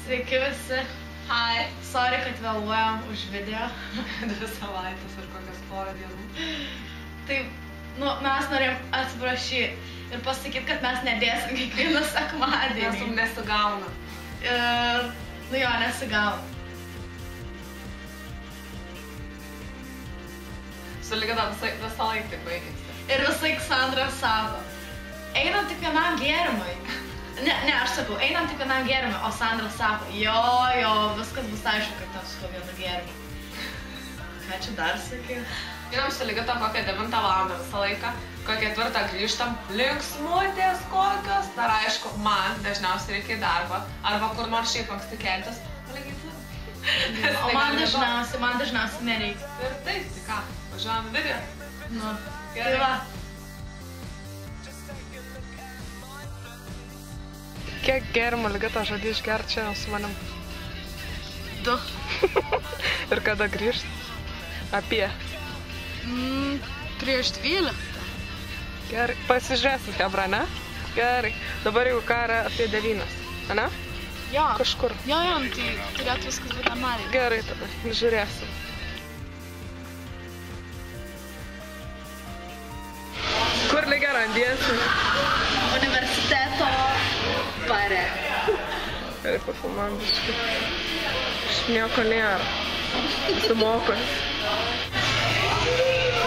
Sveiki visi. Hi. Sorry, kad vėluojam už video. 2 savaitės ar kokias porą dienų. Tai, mes norėjom atsiprašyti ir pasakyti, kad mes nedėsim kiekvieną sekmadienį. Mes jums nesigauna. Ir, jo, nesigauna. Su Ligita visą laiką taip baigėsi. Ir visai Sandra sako, einam tik vienam gėrimui. Ne, aš sakau, einam tik vienam gėrimui, o Sandra sako, jo, viskas bus aišku, kad ten su vienu gėrimu. Ką čia dar sakai? Einam su Ligita kokią 9 valandą visą laiką, kokią 4 grįžtam, linksmutės kokios, dar aišku, man dažniausiai reikia į darbą, arba kur nors šiaip anksti keltis. O man dažniausiai nereikia. Ir taip, tai ką, važiuojam video. Nu, gerai. Tai va. Kiek gėrimų Ligita žadi išgerti čia su manim? 2. Ir kada grįžt? Apie? Prieš 12. Gerai, pasižiūrėsim, hebra, ne? Gerai, dabar jau ką yra apie 9, ne? Jo. Kažkur. Jo, tai turėtų viskas būti normaliai. Gerai, tada žiūrėsim. Kur Liga randiesi? Universiteto bare. Gerai, pafilmuojam biškį. Iš nieko nėra. Sumokas.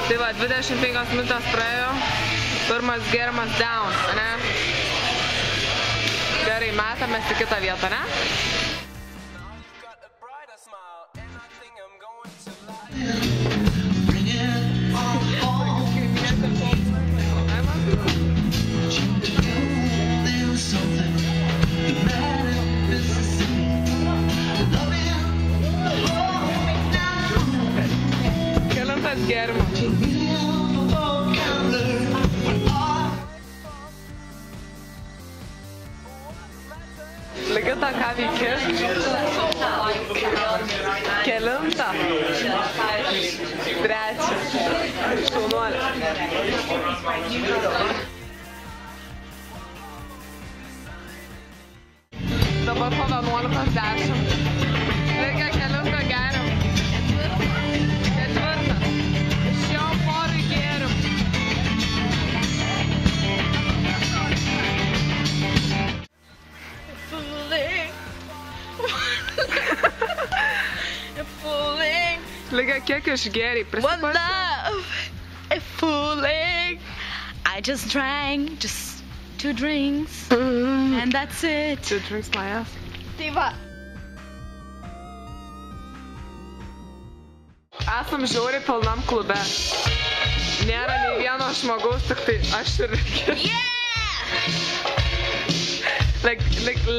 Tai va, 25 minutės praėjo. Pirmas gėrimas down, ne? Gerai, metamės į kitą vietą, ne? Kelintas gėrimas. Ligita, ką veiki? Kelintą? 3. Šaunuolė. Dabar po 11:10. Reikia kelintą gėrim. 4. Iš jo porai gėrim. Liga, kiek išgėrei? One love, a fooling. I just drank, just 2 drinks, and that's it. 2 drinks my ass. Tai va. Esam žiauriai pilnam klube. Nėra nei vieno žmogaus, tik tai aš ir Ligita.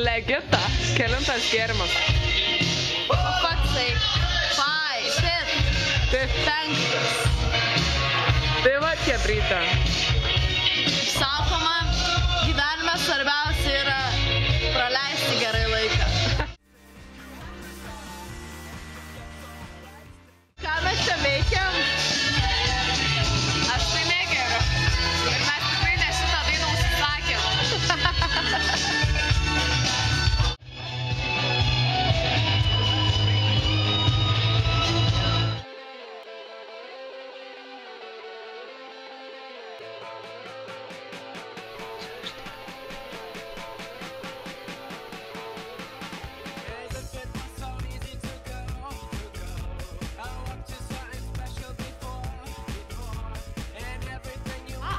Ligita, kelintas gėrimas? Patsai. 5. Tai va, kebrytė. Sakoma, gyvenime svarbiausia yra praleisti gerai laiką. Ką mes čia veikiam? Aš tai negeriu. Ir mes tikrai ne šitą dainą užsisakėm.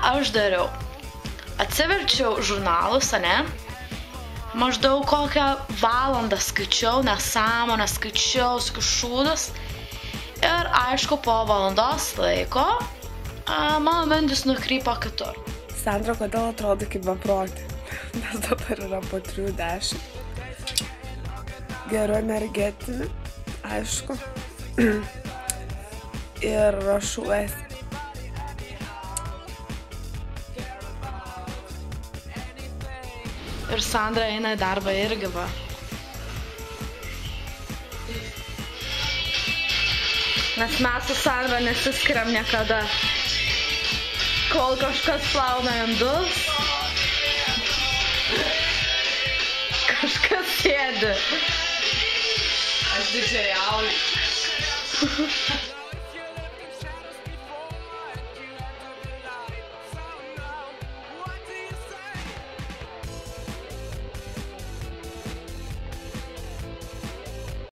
Aš dariau. Atsiverčiau žurnalus, ne? Maždaug kokią valandą skaičiau, nesąmonę skaičiau, šūdus. Ir aišku, po valandos laiko mano mintis nukrypo kitur. Sandra, kodėl atrodo kaip beprotė? Nes dabar yra po 3:10. Geru energetinį, aišku. Ir rašuosi. Ir Sandra eina į darbą irgi va. Nes mes su Sandra nesiskiriam niekada. Kol kažkas plauna indus, kažkas sėdi Aš didžiajauju.